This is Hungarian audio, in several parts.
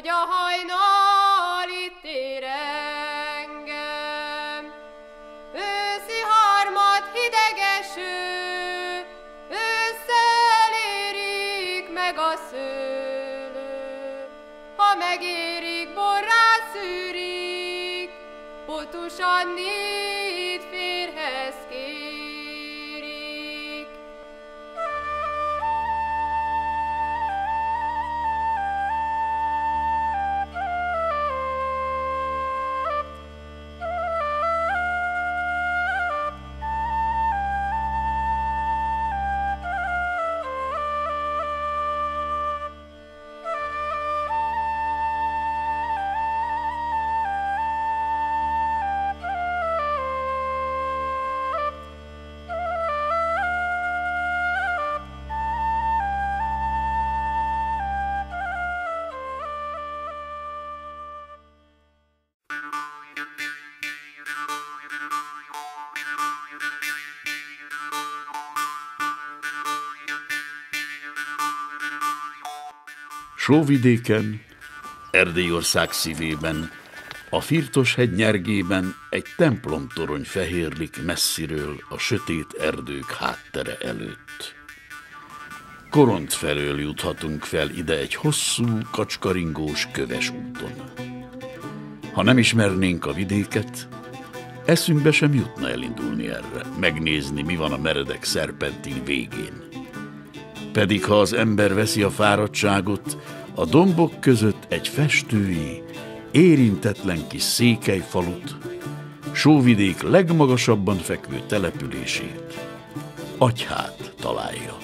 hogy a hajnal itt ér engem. Őszi harmad hideg eső, ősszel érik meg a szőlő. Ha megérik, borrá szűrik, Botus Annit férhez kérik. Sóvidéken, Erdélyország szívében, a Firtos-hegy nyergében egy templomtorony fehérlik messziről a sötét erdők háttere előtt. Koront felől juthatunk fel ide egy hosszú, kacskaringós köves úton. Ha nem ismernénk a vidéket, eszünkbe sem jutna elindulni erre, megnézni, mi van a meredek szerpentin végén. Pedig ha az ember veszi a fáradtságot, a dombok között egy festői, érintetlen kis székelyfalut, Sóvidék legmagasabban fekvő települését, Agyhát találja.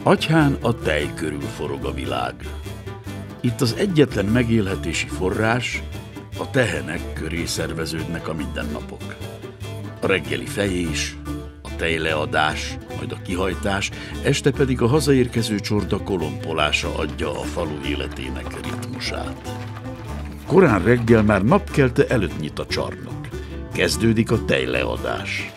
Agyhán a tej körül forog a világ. Itt az egyetlen megélhetési forrás, a tehenek köré szerveződnek a mindennapok. A reggeli fejés, a tejleadás, majd a kihajtás, este pedig a hazaérkező csorda kolompolása adja a falu életének ritmusát. Korán reggel már napkelte előtt nyit a csarnok. Kezdődik a tejleadás.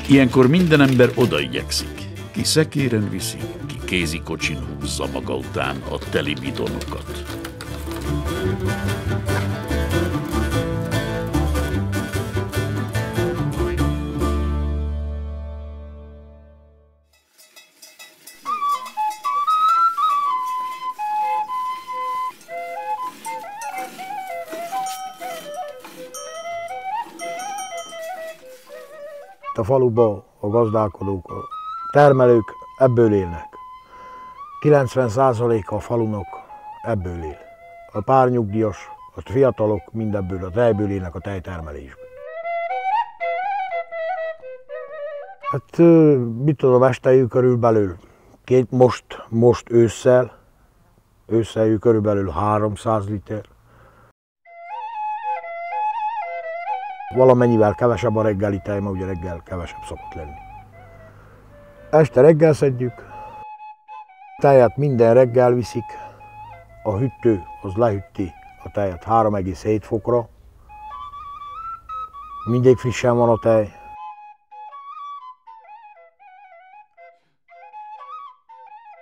Ilyenkor minden ember odaigyekszik. Ki szekéren viszi, ki kézikocsin húzza maga után a teli bidonokat. A faluba a gazdálkodók, a termelők ebből élnek. 90%-a a falunak ebből él. A pár nyugdíjas, a fiatalok mindebből, a tejből élnek, a tejtermelésből. Hát mit tudom, este körülbelül most ősszel körülbelül 300 liter. Valamennyivel kevesebb a reggeli tej, mert ugye reggel kevesebb szokott lenni. Este reggel szedjük, tejet minden reggel viszik, a hűtő az lehűti a tejet 3,7 fokra, mindig frissen van a tej.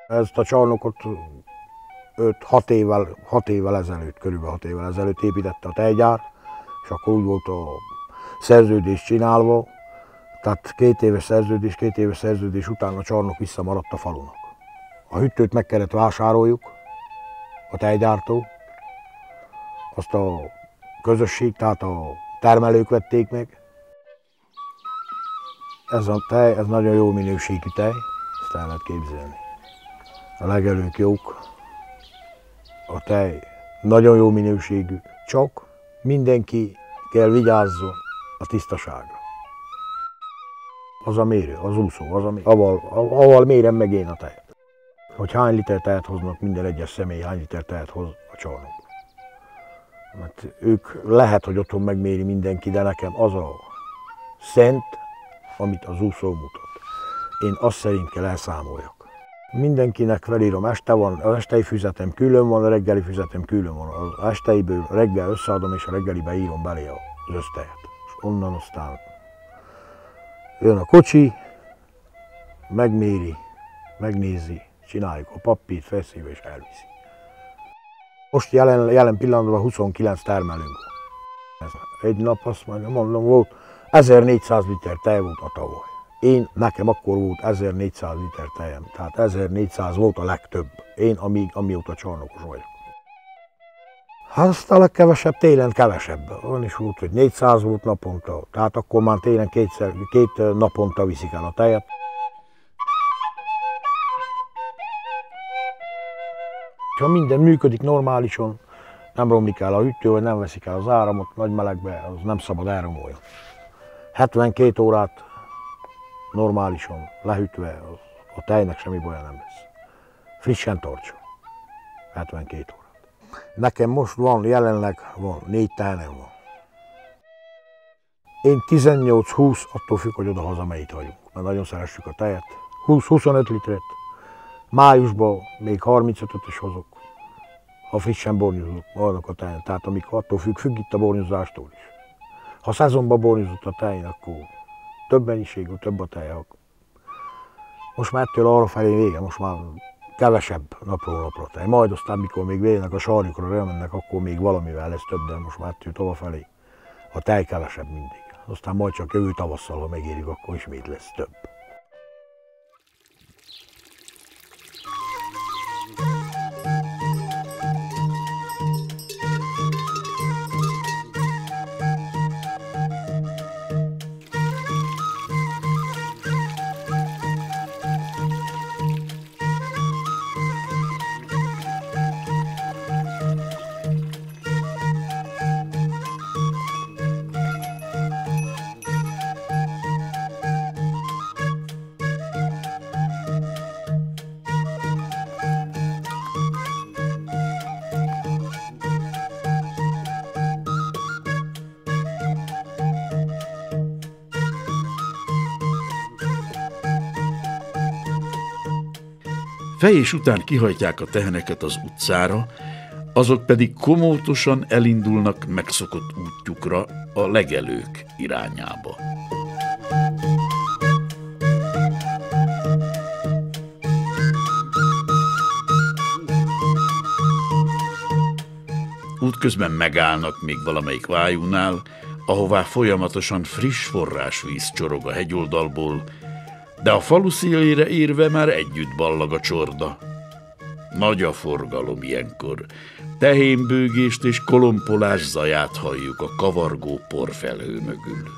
Ezt a csarnokot 6 évvel ezelőtt, körülbelül 6 évvel ezelőtt építette a tejgyár, és akkor úgy volt a szerződés csinálva, tehát 2 éves szerződés után a csarnok visszamaradt a falunak. A hűtőt meg kellett vásároljuk a tejgyártól, azt a közösség, tehát a termelők vették meg. Ez a tej, ez nagyon jó minőségű tej, ezt el lehet képzelni. A legelők jók, a tej nagyon jó minőségű, csak mindenki kell vigyázzon a tisztaságra. Az a mérő, az úszó, avval mérem meg én a tejet. Hogy hány liter tejet hoznak, minden egyes személy hány liter tejet hoz a csarnokba. Mert ők lehet, hogy otthon megméri mindenki, de nekem az a szent, amit az úszó mutat. Én azt szerint kell elszámoljak. Mindenkinek felírom, este van, az estei füzetem külön van, a reggeli füzetem külön van. Az esteiből reggel összeadom, és a reggelibe írom belé az össztejet. És onnan aztán jön a kocsi, megméri, megnézi, csináljuk a pappit, felszívja és elviszi. Most jelen pillanatban 29 termelünk van. Egy nap azt mondom, volt 1400 liter tej volt a tavaly. Nekem akkor volt 1400 liter tejem, tehát 1400 volt a legtöbb, amióta csarnokos vagyok. Hát aztán a legkevesebb, télen kevesebb. Olyan is volt, hogy 400 volt naponta, tehát akkor már télen két naponta viszik el a tejet. Ha minden működik normálisan, nem romlik el a hűtő, vagy nem veszik el az áramot, nagy melegbe, az nem szabad elromoljon. 72 órát normálisan lehűtve, a tejnek semmi baja nem lesz. Frissen tartsa. 72 órát. Nekem most jelenleg van 4 tehenem van. Én 18-20, attól függ, hogy oda-haza melyit hagyunk. Mert nagyon szeressük a tejet. 20-25 litret. Májusban még 35-öt is hozok. Ha frissen bornyozok a tejen. Tehát amikor attól függ itt a bornyozástól is. Ha szezonban bornyozott a tej, akkor több mennyiségű, több a tej. Most már ettől arra felé vége, most már kevesebb napról napra tej. Majd aztán, mikor még végnek a sarjukra, elmennek, akkor még valamivel lesz több, de most már ettől tovább felé a tej kevesebb mindig. Aztán majd csak jövő tavasszal, ha megérik, akkor ismét lesz több. Fejés után kihajtják a teheneket az utcára, azok pedig komótosan elindulnak megszokott útjukra a legelők irányába. Útközben megállnak még valamelyik vájúnál, ahová folyamatosan friss forrásvíz csorog a hegyoldalból, de a falu szélére érve már együtt ballag a csorda. Nagy a forgalom ilyenkor. Tehénbőgést és kolompolás zaját halljuk a kavargó porfelhő mögül.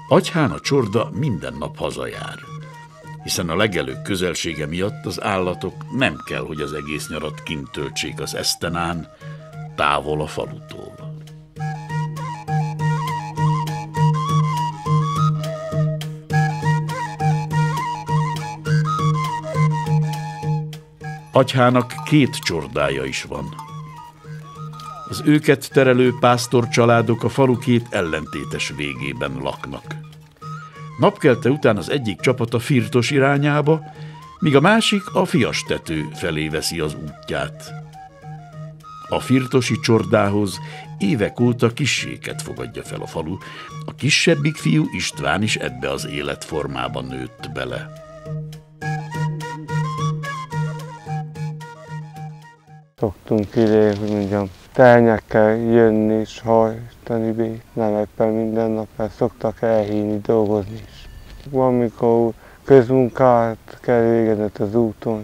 Agyhán a csorda minden nap hazajár, hiszen a legelők közelsége miatt az állatok nem kell, hogy az egész nyarat kint töltsék az esztenán, távol a falutól. Agyhának 2 csordája is van. Az őket terelő pásztor családok a falu 2 ellentétes végében laknak. Napkelte után az egyik csapat a Firtos irányába, míg a másik a Fiastető felé veszi az útját. A firtosi csordához évek óta kisséket fogadja fel a falu. A kisebbik fiú István is ebbe az életformába nőtt bele. Szoktunk ide, hogy mondjam, tehenyekkel jönni és hajtani bét, nem ebben minden nap el szoktak elhívni, dolgozni is. Valamikor közmunkát kell végezni az úton,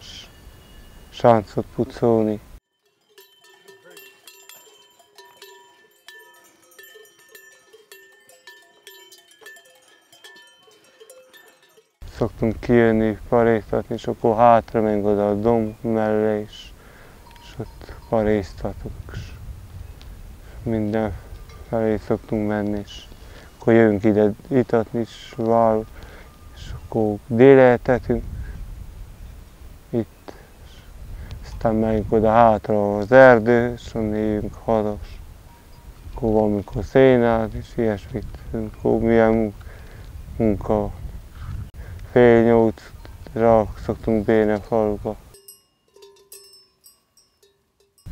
sáncot pucolni. Szoktunk kijönni, paréztatni, és akkor hátra megyünk oda a domb mellé, és ott paréztatunk, és mindenfelé szoktunk menni, és akkor jövünk ide itatni is, és akkor déleltetünk itt, aztán megyünk oda hátra az erdő, és onnan jövünk hadas. Akkor valamikor szénát, és ilyesmit, akkor milyen munka. 7:30 szoktunk bérni a faluba.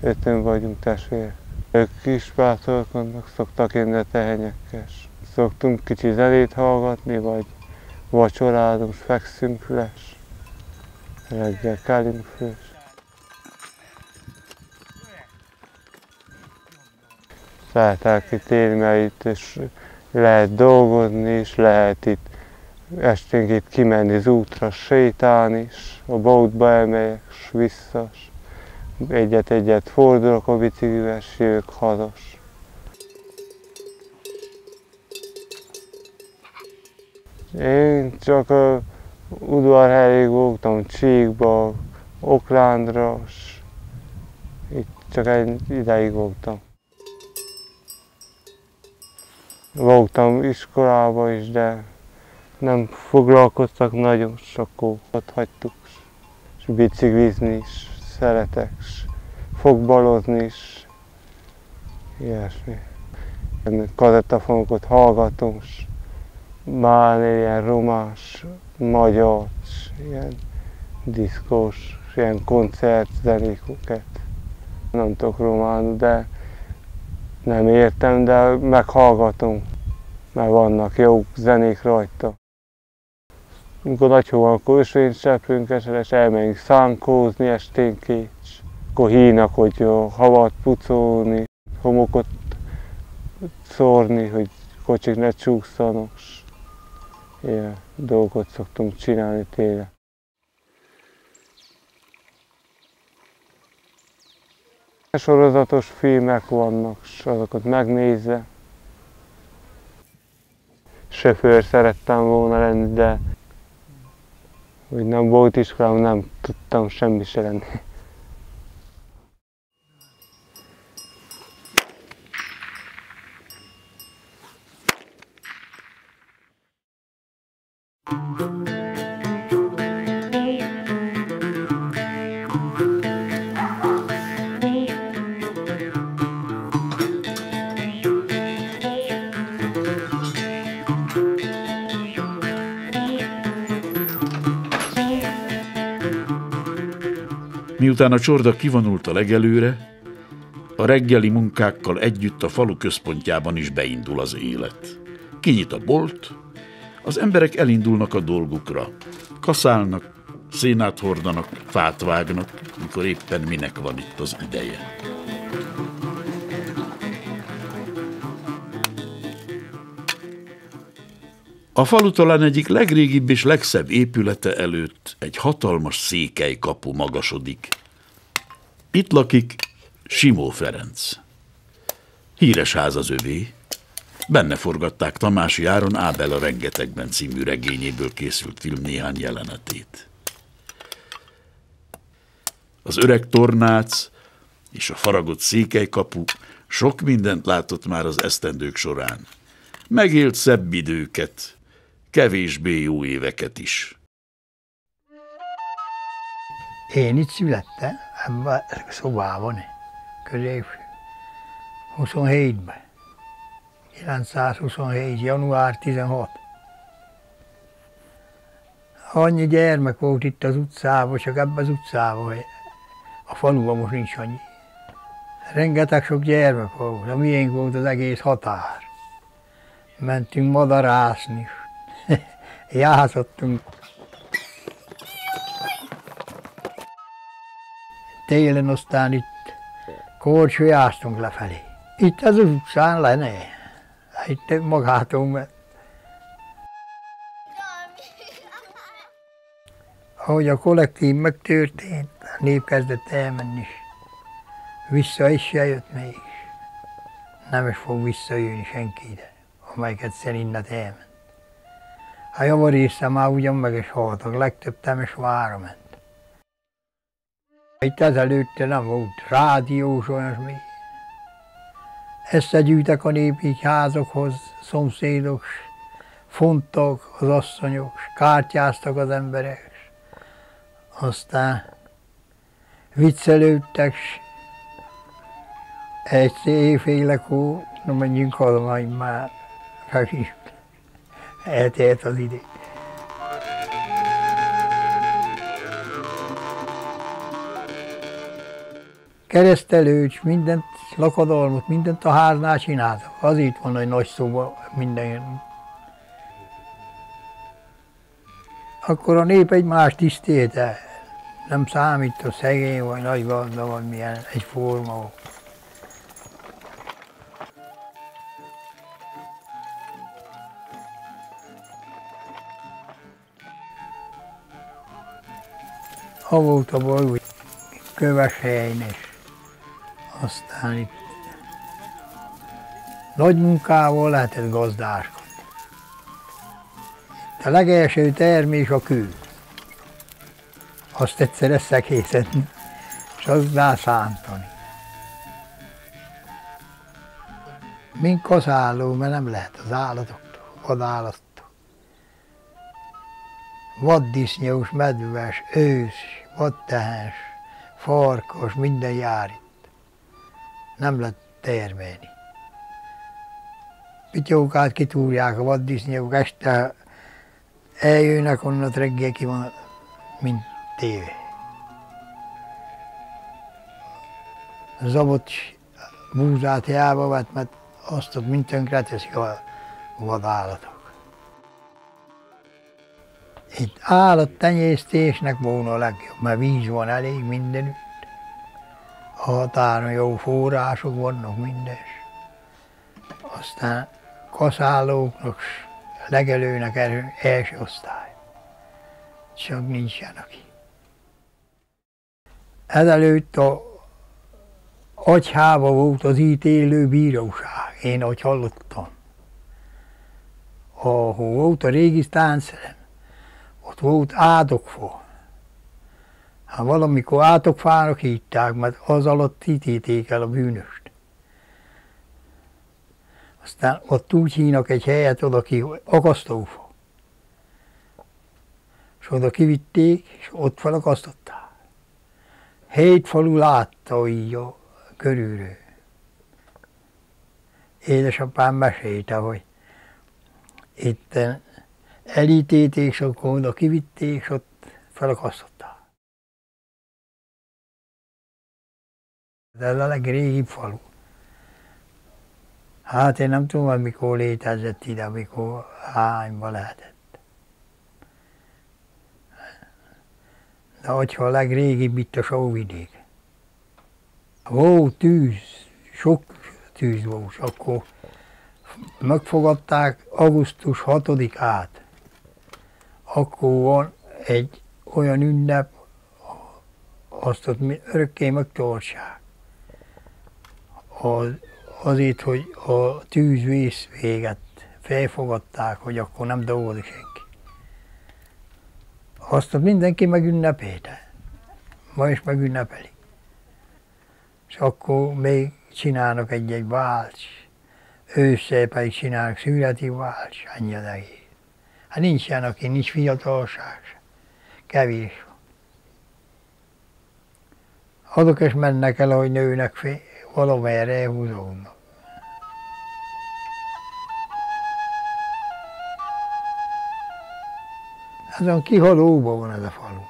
5-en vagyunk testvérek. Ők kis bátorkodnak, szoktak jönni a tehenyekkel. Szoktunk kicsi zenét hallgatni, vagy vacsorázunk, fekszünk füles. Reggel kelünk füles. Szeretek itt élni, mert itt is lehet dolgozni, és lehet itt esténként kimenni az útra, sétálni is, a boltba elmegyek, és vissza. Egyet-egyet fordulok a biciklivel, és jövök haza. Én csak a udvarhelyig voltam, Csíkba, Oklándra, és itt csak egy ideig voltam. Voltam iskolába is, de nem foglalkoztak nagyon, és akkor ott hagytuk. És biciklizni is szeretek, és fogbalozni is, ilyesmi. Kazettafonokat hallgatom, és már ilyen romás, magyar, ilyen diszkós, ilyen koncertzenékokat. Nem tudok románul, de nem értem, de meghallgatom, mert vannak jó zenék rajta. Amikor nagy hó van, akkor ösvényseprőnk esetleg elmegyünk szánkózni esténként, akkor hínak, hogy a havat pucolni, homokot szórni, hogy kocsik ne csúszanak. Ilyen dolgot szoktunk csinálni télen. Sorozatos filmek vannak, és azokat megnézve. Sofőr szerettem volna lenni, de hogy nem volt iskolám, nem tudtam semmi se lenni. Miután a csorda kivonult a legelőre, a reggeli munkákkal együtt a falu központjában is beindul az élet. Kinyit a bolt, az emberek elindulnak a dolgukra. Kaszálnak, szénát hordanak, fát vágnak, mikor éppen minek van itt az ideje. A falu talán egyik legrégibb és legszebb épülete előtt egy hatalmas székelykapu magasodik. Itt lakik Simó Ferenc. Híres ház az övé. Benne forgatták Tamási Áron Ábel a Rengetegben című regényéből készült film néhány jelenetét. Az öreg tornác és a faragott székelykapu sok mindent látott már az esztendők során. Megélt szebb időket, kevésbé jó éveket is. Én itt születtem, ebben a szobában, középső, 27-ben. 927. január 16. Annyi gyermek volt itt az utcában, csak ebben az utcában, hogy a faluban most nincs annyi. Rengeteg sok gyermek volt, a miénk volt az egész határ. Mentünk madarászni, játszottunk. Télen aztán itt korcsolyáztunk lefelé. Itt az utcán lenne, itt magától ment. Ahogy a kollektív megtörtént, a nép kezdett elmenni, vissza is se jött még. Nem is fog visszajönni senki ide, amelyiket szerintet elment. A javarésze már ugyan meg is haltak, legtöbb Temesvárra ment. Itt ezelőtte nem volt rádiós olyasmi. Összegyűjtek a nép így házakhoz, szomszédok, fontok az asszonyok, kártyáztak az emberek. Aztán viccelődtek, egy éjfélekor, na menjünk haza, majd már eltelt az idő. keresztelőt, mindent, lakodalmat, mindent a háznál csináltak. Az itt van, hogy nagy szoba, minden. Akkor a nép egymást tisztelte. Nem számít, hogy szegény vagy nagy gazda, vagy milyen egyforma. Ha volt a baj, hogy Köveshelyen is. Aztán itt nagy munkával lehetett gazdáskodni. A legelső termés a kő. Azt egyszer összekészetni, és azzá szántani. Mint kaszáló, mert nem lehet az állatoktól, vadállattól. Vaddisznós, medves, ősz, vadtehens, farkas, minden jár itt. Nem lehet termelni. Pityókát kitúrják a vaddisznók, este eljönnek onnan, reggel ki van, mint tévé. Zabot búzát hiába vett, mert azt ott mind tönkreteszik a vadállatok. Itt állattenyésztésnek volna a legjobb, mert víz van elég mindenütt. A határon jó források vannak minden. Aztán kaszálóknak, legelőnek első osztály. Csak nincsen aki. Ezelőtt a Agyhába volt az ítélő bíróság, én ahogy hallottam. Ahol volt a régi táncterem, ott volt átokfa. Hát valamikor átokfának hívták, mert az alatt ítélték el a bűnöst. Aztán ott úgy hívnak egy helyet oda ki, akasztófa. És oda kivitték, és ott felakasztották. 7 falu látta így a körülről. Édesapám mesélte, hogy itt elítélték, és akkor oda kivitték, és ott felakasztották. De ez a legrégibb falu. Hát én nem tudom, hogy mikor létezett ide, mikor hányban lehetett. De hogyha a legrégibb itt a Sóvidék. Volt tűz, sok tűz volt, akkor megfogadták augusztus 6-át. Akkor van egy olyan ünnep, azt ott örökké megtartsák. Azért, hogy a tűzvész véget felfogadták, hogy akkor nem dolgozik senki. Azt ott mindenki megünnepelte. Ma is megünnepeli. És akkor még csinálnak egy válcs. Ősszel pedig csinálnak születi válcs, annyi az egész. Hát nincsen, aki nincs fiatalság se. Kevés van. Azok is mennek el, hogy nőnek fél, valamelyre elhúzódnak. Azon kihalóban van ez a falu.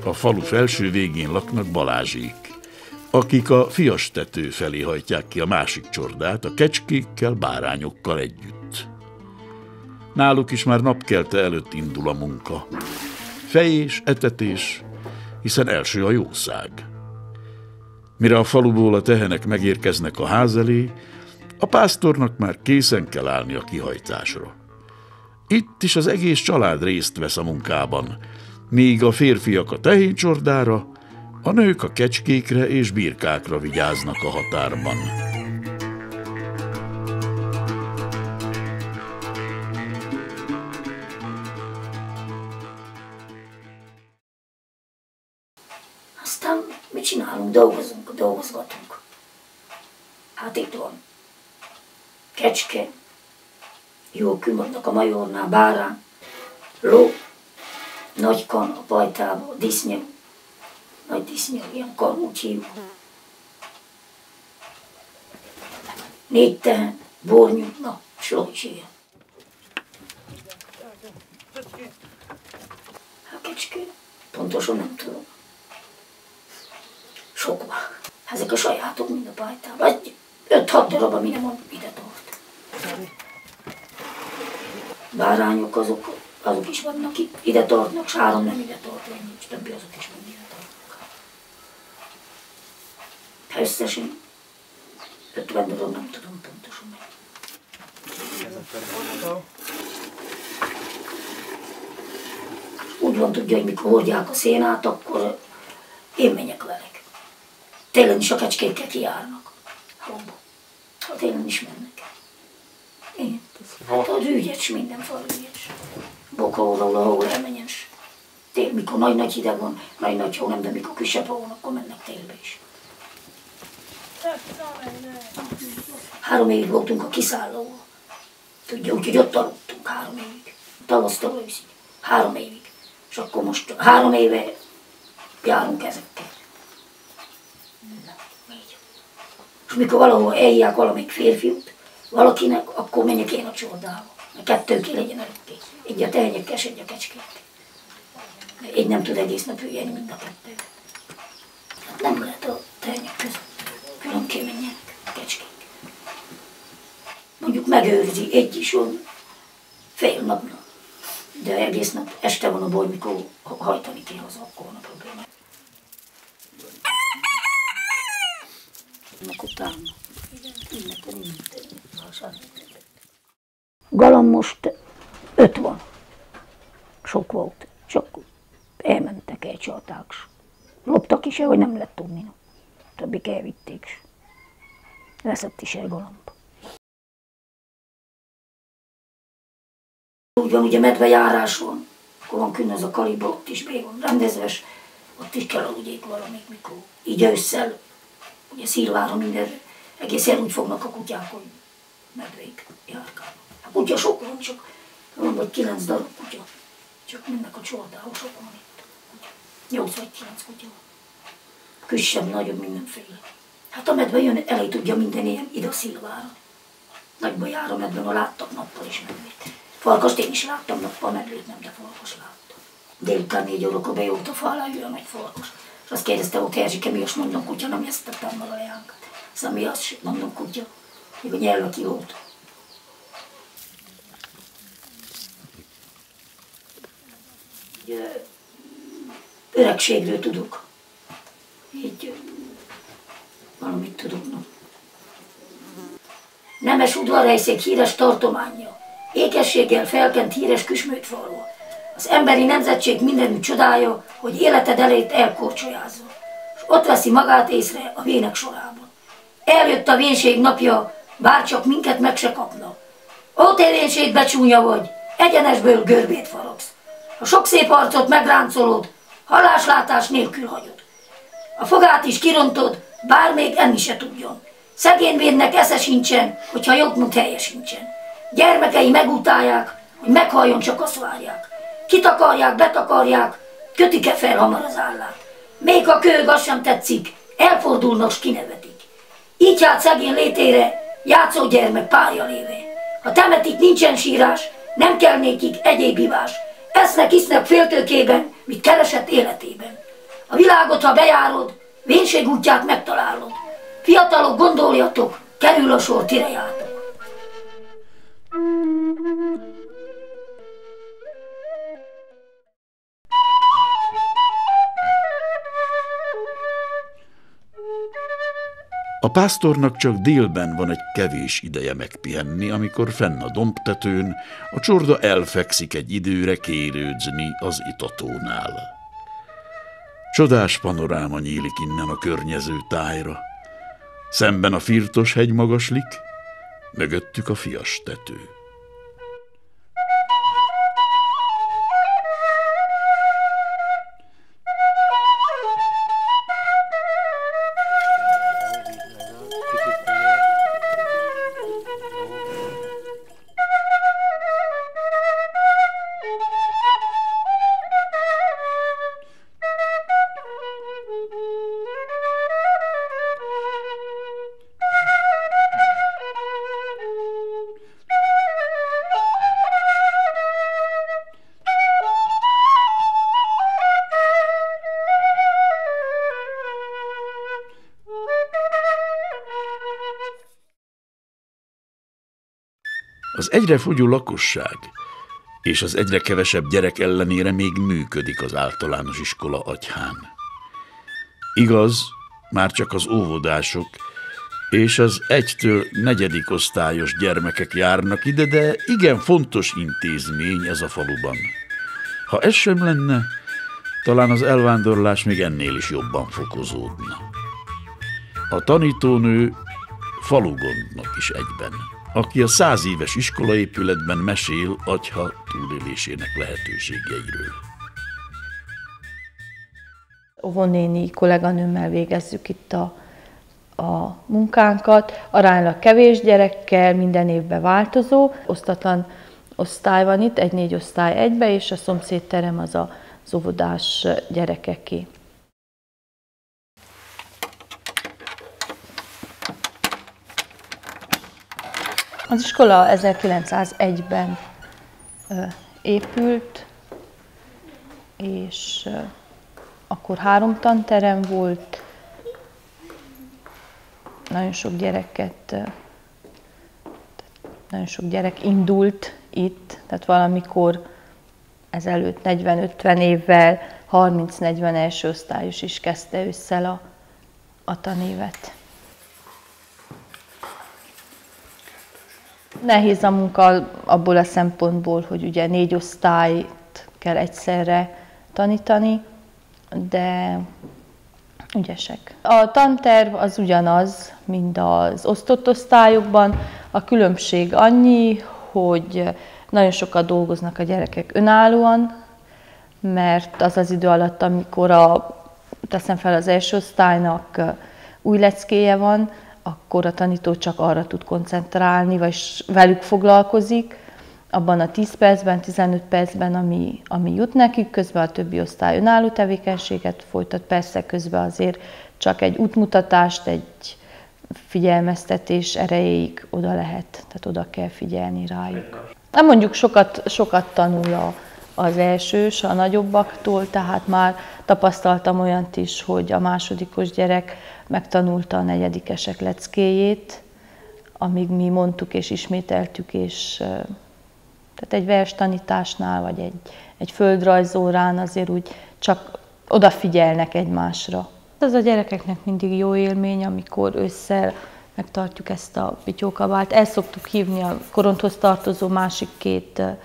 A falu felső végén laknak Balázsék, akik a Fiastető felé hajtják ki a másik csordát a kecskékkel, bárányokkal együtt. Náluk is már napkelte előtt indul a munka. Fejés, etetés, hiszen első a jószág. Mire a faluból a tehenek megérkeznek a ház elé, a pásztornak már készen kell állni a kihajtásra. Itt is az egész család részt vesz a munkában, míg a férfiak a tehéncsordára, a nők a kecskékre és birkákra vigyáznak a határban. Aztán mit csinálunk? Dolgozgatunk. Hát itt van kecske, jó kül vannak a majornál, bárány, ló, nagy kan a pajtába, disznyő, nagy disznyő, ilyen kan úgy hívjuk. 4 tehen, bornyú, na, s ló is ilyen. A kecské, pontosan nem tudom. Sok van. Ezek a sajátok mind a pajtában. 5-6 darab, ami nem ide tart. Bárányok azok is vannak, ide tartnak, s 3 nem ide tart, és többi azok is mind ide tartnak. Összesen 50 darab, nem tudom pontosan meg. Úgy van, tudja, hogy mikor hordják a szénát, akkor én menjek velük. Télen is a kecskékkel kijárnak. Ha télen is mennek. Én. Hát az ügyes, minden falu ügyes. Bokaóról, ahol elmenjen. Tél, mikor nagy-nagy hideg van, nagy-nagy hó nem, de mikor kisebb hó van, akkor mennek télbe is. 3 évig voltunk a kiszállóval. Tudja, úgyhogy ott aludtunk 3 évig. Tavasztól őszig. 3 évig. És akkor most 3 éve járunk ezekkel. És mikor valahol elhívják valamelyik férfiút, valakinek, akkor menjek én a csordába. 2 ki legyen előtté. Egy a tehenyekkel, egy a kecskékkel. Egy nem tud egész nap ülni, mind a 2. Hát nem lehet a tehenyek között. Külön kell menjenek a kecskék. Mondjuk megőrzi, egy is van fél napnak. De egész nap este van a baj, mikor hajtani kell haza, akkor van a probléma. Utána. Galamb most 5 van. Sok volt. Csak elmentek, elcsalták. Loptak is el, hogy nem lett tudni. Többik elvitték. Veszett is el galamb. Úgy van, ugye medvejárás van, akkor van külön az a kaliba, ott is be van rendezves, ott is kell aludjék valamit, mikor. Így ősszel, ugye szilvára minden, egész el úgy fognak a kutyák, hogy medvék járkálnak. A kutya sok van, csak van vagy 9 darab kutya, csak mennek a csordához, sok van itt. 8 vagy 9 kutya van. Kisebb, nagyobb, mindenféle. Hát a medve jön, elé tudja minden ilyen ide a szilvára. Nagyba jár a medve, ma láttak nappal is medvét. Farkast én is láttam nappal, medvét nem, de farkas láttam. Délután 4 órakor bejólt a fa alá, ül a nagy farkas. És azt kérdezte, hogy Erzsike, mi azt mondom kutya, nem esztettem meg a leánkat. Szóval mi azt mondom kutya, még a nyelve ki volt. Öregségről tudok. Így valamit tudok. No. Nemes udvarhelyszék híres tartománya. Ékességgel felkent híres Küsmőd-falva. Az emberi nemzetség mindenütt csodája, hogy életed elejét elkorcsolyázza. És ott veszi magát észre a vének sorában. Eljött a vénség napja, bárcsak minket meg se kapna. Ó, te vénség becsúnya vagy, egyenesből görbét faragsz. A sok szép arcot megráncolod, halláslátás nélkül hagyod. A fogát is kirontod, bár még enni se tudjon. Szegényvédnek esze sincsen, hogyha jobbnut helye sincsen. Gyermekei megutálják, hogy meghalljon, csak azt várják. Kitakarják, betakarják, kötik-e fel hamar az állát. Még a kölyök azt sem tetszik, elfordulnak, s kinevetik. Így hát szegény létére játszógyermek párja léve. Ha temetik, nincsen sírás, nem kell nékik egyéb ivás. Esznek, isznek féltőkében, mit keresett életében. A világot, ha bejárod, vénség útját megtalálod. Fiatalok, gondoljatok, kerül a sor, tire jártok. A pásztornak csak délben van egy kevés ideje megpihenni, amikor fenn a dombtetőn a csorda elfekszik egy időre kérődzni az itatónál. Csodás panoráma nyílik innen a környező tájra. Szemben a Firtos hegy magaslik, mögöttük a Fiastető. Az egyre fogyó lakosság és az egyre kevesebb gyerek ellenére még működik az általános iskola Agyhán. Igaz, már csak az óvodások és az 1-től 4. osztályos gyermekek járnak ide, de igen fontos intézmény ez a faluban. Ha ez sem lenne, talán az elvándorlás még ennél is jobban fokozódna. A tanítónő falugondnak is egyben, aki a 100 éves iskolaépületben mesél Agyha túlélésének lehetőségeiről. Óvónéni kolléganőmmel végezzük itt a munkánkat, aránylag kevés gyerekkel, minden évben változó, osztatlan osztály van itt, 1-4 osztály egybe, és a szomszédterem az az óvodás gyerekeké. Az iskola 1901-ben épült, és akkor 3 tanterem volt, nagyon sok gyerek indult itt, tehát valamikor ezelőtt 40-50 évvel 30-40 első osztályos is kezdte ősszel a tanévet. Nehéz a munka abból a szempontból, hogy ugye 4 osztályt kell egyszerre tanítani, de ügyesek. A tanterv az ugyanaz, mint az osztott osztályokban. A különbség annyi, hogy nagyon sokat dolgoznak a gyerekek önállóan, mert az az idő alatt, amikor teszem fel az első osztálynak új leckéje van, akkor a tanító csak arra tud koncentrálni, vagy velük foglalkozik, abban a 10 percben, 15 percben, ami jut nekik, közben a többi osztály önálló tevékenységet folytat, persze közben azért csak egy útmutatást, egy figyelmeztetés erejéig oda lehet, tehát oda kell figyelni rájuk. Nem mondjuk sokat tanul az elsős, a nagyobbaktól, tehát már tapasztaltam olyant is, hogy a másodikos gyerek megtanulta a 4-esek leckéjét, amíg mi mondtuk és ismételtük, és tehát egy verstanításnál, vagy egy földrajzórán azért úgy csak odafigyelnek egymásra. Ez a gyerekeknek mindig jó élmény, amikor ősszel megtartjuk ezt a pityókabált. El szoktuk hívni a Koronthoz tartozó másik 2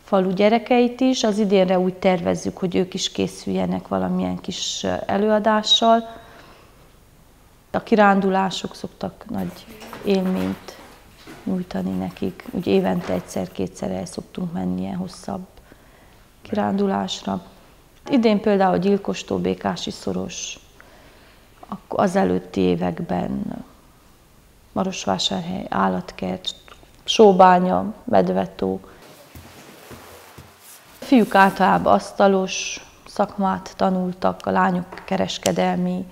falu gyerekeit is. Az idénre úgy tervezzük, hogy ők is készüljenek valamilyen kis előadással. A kirándulások szoktak nagy élményt nyújtani nekik. Úgy évente 1-2-szer el szoktunk menni ilyen hosszabb kirándulásra. Idén például a Gyilkostó, Békási-szoros, az előtti években Marosvásárhely, Állatkert, Sóbánya, Medvetó. A fiúk általában asztalos szakmát tanultak, a lányok kereskedelmi,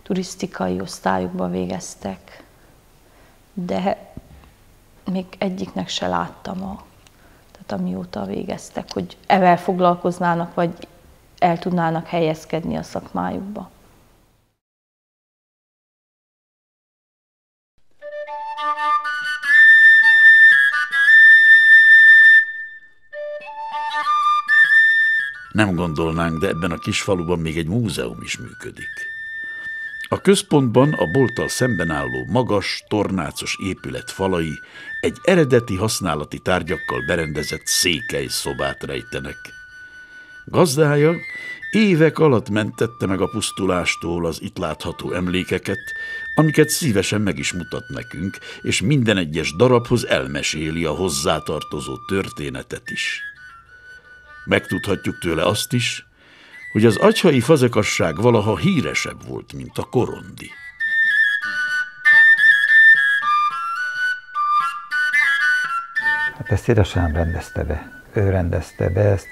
turisztikai osztályokban végeztek, de még egyiknek se láttam, tehát amióta végeztek, hogy ezzel foglalkoznának, vagy el tudnának helyezkedni a szakmájukba. Nem gondolnánk, de ebben a kis faluban még egy múzeum is működik. A központban a bolttal szemben álló magas, tornácos épület falai egy eredeti használati tárgyakkal berendezett székelyszobát rejtenek. Gazdája évek alatt mentette meg a pusztulástól az itt látható emlékeket, amiket szívesen meg is mutat nekünk, és minden egyes darabhoz elmeséli a hozzátartozó történetet is. Megtudhatjuk tőle azt is, hogy az agyhai fazekasság valaha híresebb volt, mint a korondi. Hát ezt édesem rendezte be. Ő rendezte be ezt,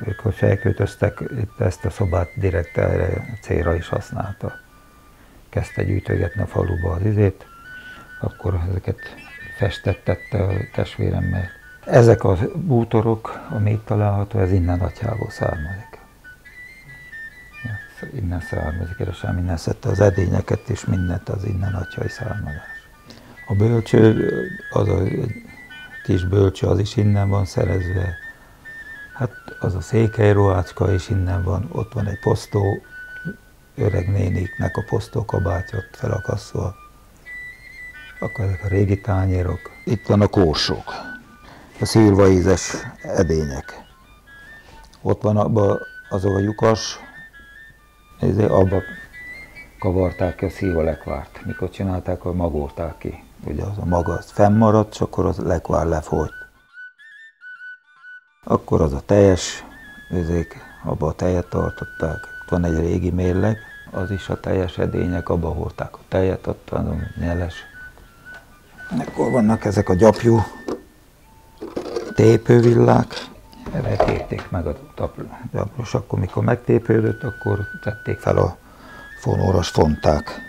ők, hogy felköltöztek, itt ezt a szobát direkt erre célra is használta. Kezdte gyűjtögetni a faluba az izét, akkor ezeket festettette a testvéremmel. Ezek a bútorok, ami itt található, ez innen Agyhából származik. Innen származik, édesem innen szedte az edényeket és mindent, az innen agyhai származás. A bölcső az egy kis bölcső, az is innen van szerezve. Hát az a székely ruhácska is innen van, ott van egy posztó, öreg néniknek a posztókabátja ott felakasztva. Akkor ezek a régi tányérok. Itt van a kórsók, a szilvaízes edények. Ott van abban azok a lyukas, abba kavarták ki a szilvalekvárt. Mikor csinálták, akkor magolták ki. Ugye az a maga az fennmaradt, és akkor az lekvár lefolyt. Akkor az a tejes, abba a tejet tartották. Ott van egy régi mérleg, az is a teljes edények, abba hordták a tejet, ott van a nyeles. Akkor vannak ezek a gyapjú tépővillák, erre tépték meg a gyapros, akkor mikor megtépődött, akkor tették fel a fonóra, és fonták.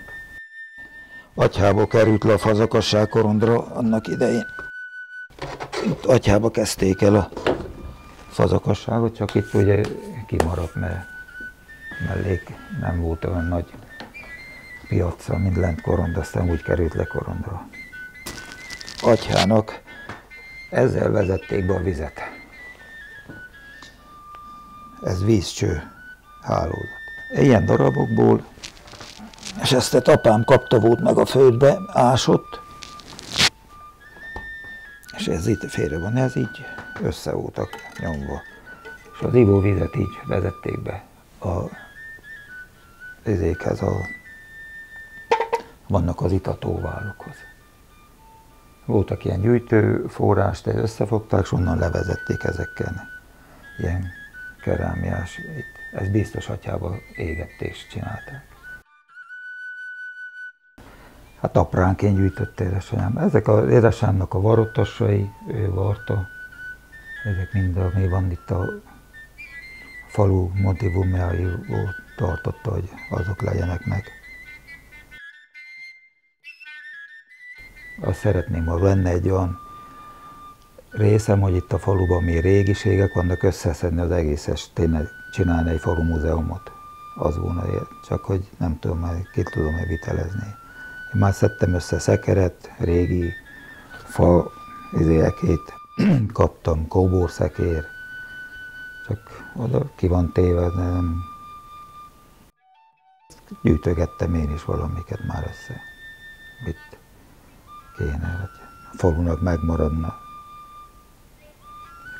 Agyhába került le a fazakasság korondra annak idején. Itt Agyhába kezdték el a fazakasságot, csak itt ugye kimaradt, mert mellék nem volt olyan nagy piacra, mint lent Korond, aztán úgy került le Korondra. Agyhának ezzel vezették be a vizet. Ez vízcső hálózat. Ilyen darabokból, és ezt apám kapta, volt meg a földbe, ásott, és ez itt félre van, ez így össze voltak nyomva. És az ivóvizet így vezették be ezékhez, vannak az itatóválokhoz. Voltak ilyen gyűjtőforrás, de összefogták, és onnan levezették ezekkel. Ilyen kerámiás, ez biztos Atyában égetést csinálták. Hát apránként gyűjtött édesanyám. Ezek az édesanyámnak a varottasai, ő varta. Ezek mind, ami van itt a falu motivumjáiból tartotta, hogy azok legyenek meg. Azt szeretném, ha lenne egy olyan részem, hogy itt a faluban mi régiségek vannak, összeszedni az egészes, tényleg csinálni egy falu múzeumot. Az volna, csak hogy nem tudom, majd ki tudom vitelezni. Én már szedtem össze szekeret, régi fa izéekét, kaptam kóborszekér, csak oda ki van téve, de nem. Gyűjtögettem én is valamiket már össze. Mit kéne, hogy a falunak megmaradna.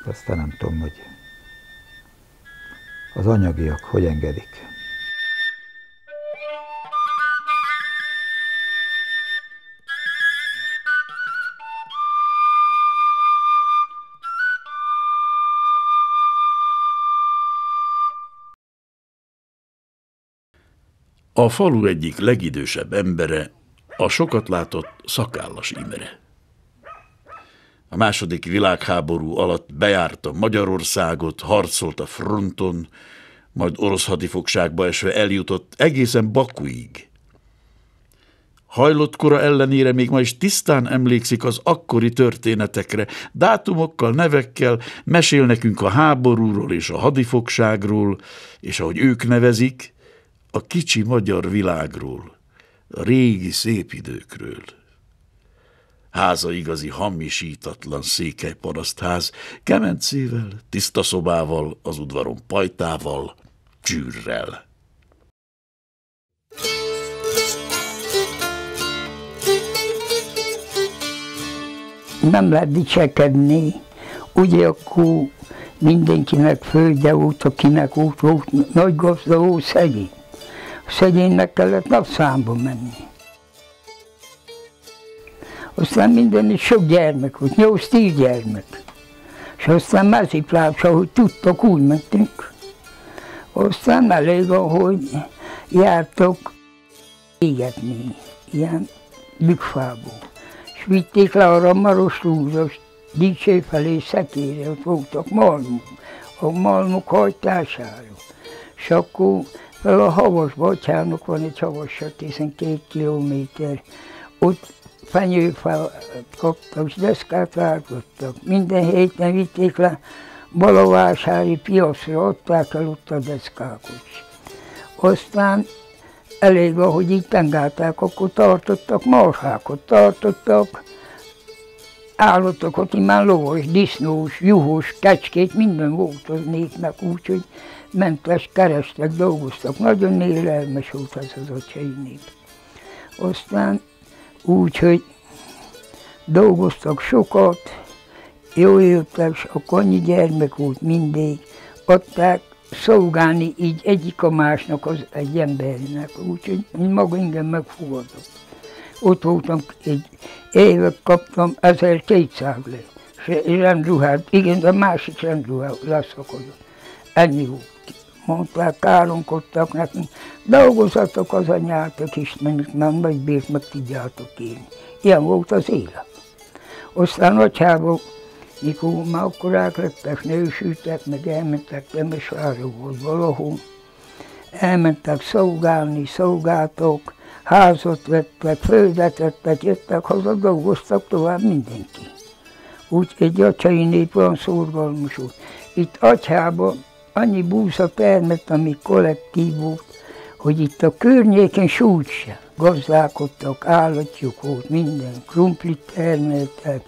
Aztán nem tudom, hogy az anyagiak hogy engedik. A falu egyik legidősebb embere a sokat látott Szakállas Imre. A második világháború alatt bejárta Magyarországot, harcolt a fronton, majd orosz hadifogságba esve eljutott egészen Bakuig. Hajlott kora ellenére még ma is tisztán emlékszik az akkori történetekre, dátumokkal, nevekkel, mesél nekünk a háborúról és a hadifogságról, és ahogy ők nevezik, a kicsi magyar világról, a régi szép időkről. Háza igazi hamisítatlan székely parasztház, kemencével, tiszta szobával, az udvaron pajtával, csűrrel. Nem lehet dicsekedni, ugye akkor mindenkinek földje volt, akinek volt, nagy gazda volt, szegény. A szegénynek kellett napszámba menni. Aztán mindenütt sok gyermek volt, 8-10 gyermek. És aztán meziplábs, ahogy tudtak, úgy mentünk. Aztán elég, ahogy jártak égetni, ilyen bükkfából. És vitték le arra Maros Lúzos, Dicső felé Szekére, ott voltak malmok, a malmok hajtására. És akkor fel a Havasba, Atyának van egy Havassa, 12 kilométer, ott fenyőfát kaptak, és deszkát váltottak. Minden héten vitték le Balavásári piacra, adták el ott a deszkákat. Aztán elég, ahogy így tengálták, akkor tartottak marhákat, tartottak állatokat, immár lovas, disznós, juhos, kecskét, minden volt az népnek, úgyhogy mentek, kerestek, dolgoztak. Nagyon élelmes volt ez az acsai nép. Aztán úgy, hogy dolgoztak sokat, jól éltek, és akkor annyi gyermek volt mindig, adták szolgálni így egyik a másnak az egy embernek, úgyhogy maga engem megfogadott. Ott voltam, egy évet kaptam 1200 rendruhát, igen, de másik rendruhát leszakadott. Ennyi volt. Mondták, káromkodtak nekünk, dolgozatok az anyátok Istennek, mert nagy bért meg tudjátok élni. Ilyen volt az élet. Aztán nagyjából, mikor már akkorák lettek, nősültek, meg elmentek Temesvároshoz valahol, elmentek szolgálni, szolgáltok, házat vettek, földet vettek, jöttek haza, dolgoztak tovább mindenki. Úgy egy acsai nép olyan szorgalmas volt. Itt Atyában annyi búza termett, ami kollektív volt, hogy itt a környéken súlyt se. Gazdálkodtak, állatjuk volt, minden, krumplit termeltek,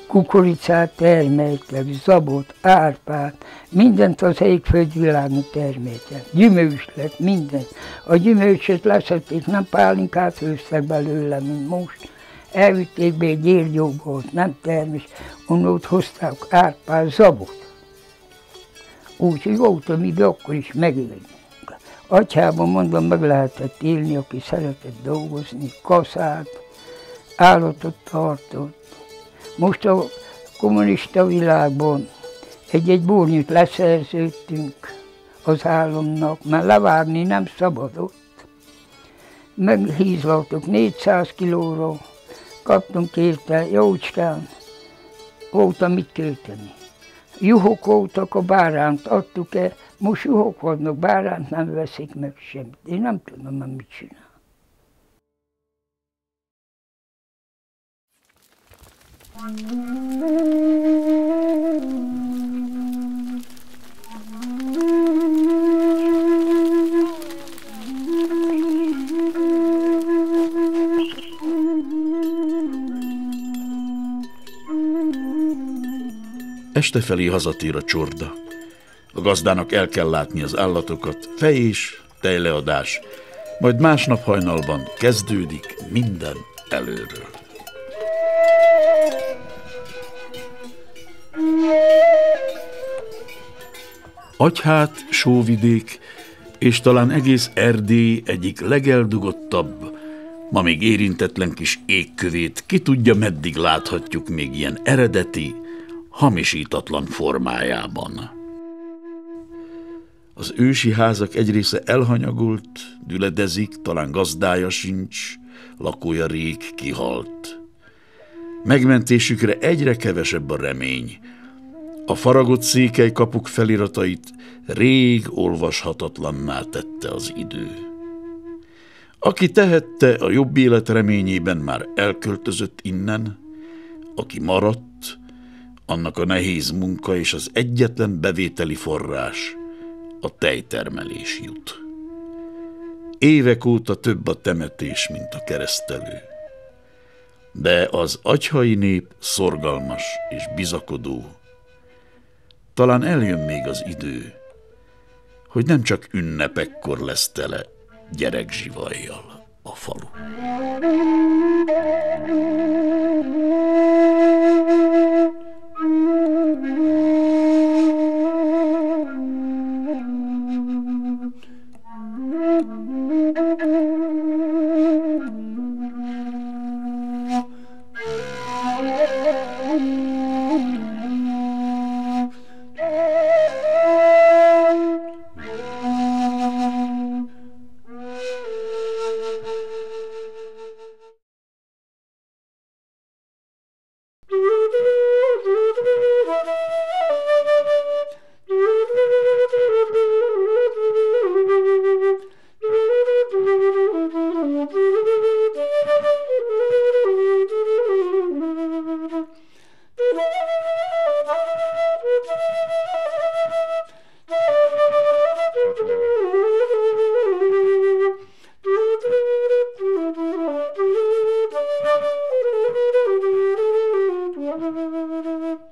kukoricát termeltek, zabot, árpát, mindent az égföldvilágon termeltek. Gyümölcs lett, minden. A gyümölcsöt leszették, nem pálinkát főztek belőle, mint most. Elvitték be egy Gyérgyóba, nem termés, onnót hozták árpát, zabot. Úgyhogy volt, amiben akkor is megélni. Atyában mondom, meg lehetett élni, aki szeretett dolgozni, kaszát, állatot tartott. Most a kommunista világban egy-egy bornyút leszerződtünk az államnak, mert levágni nem szabadott. Meghízlaltuk 400 kilóra, kaptunk érte, jócskán, volt amit költeni. Juhok voltak, a báránt adtuk el, most juhok vannak, báránt nem veszik meg semmit. Én nem tudom, mit csinál. Este felé hazatér a csorda. A gazdának el kell látni az állatokat, fejés, tejleadás, majd másnap hajnalban kezdődik minden előről. Agyhát, Sóvidék és talán egész Erdély egyik legeldugottabb, ma még érintetlen kis égkövét ki tudja, meddig láthatjuk még ilyen eredeti, hamisítatlan formájában. Az ősi házak egy része elhanyagolt, düledezik, talán gazdája sincs, lakója rég kihalt. Megmentésükre egyre kevesebb a remény. A faragott székelykapuk feliratait rég olvashatatlanná tette az idő. Aki tehette, a jobb élet reményében már elköltözött innen, aki maradt, annak a nehéz munka és az egyetlen bevételi forrás, a tejtermelés jut. Évek óta több a temetés, mint a keresztelő. De az agyhai nép szorgalmas és bizakodó. Talán eljön még az idő, hogy nem csak ünnepekkor lesz tele gyerekzsivajjal a falu. Thank you.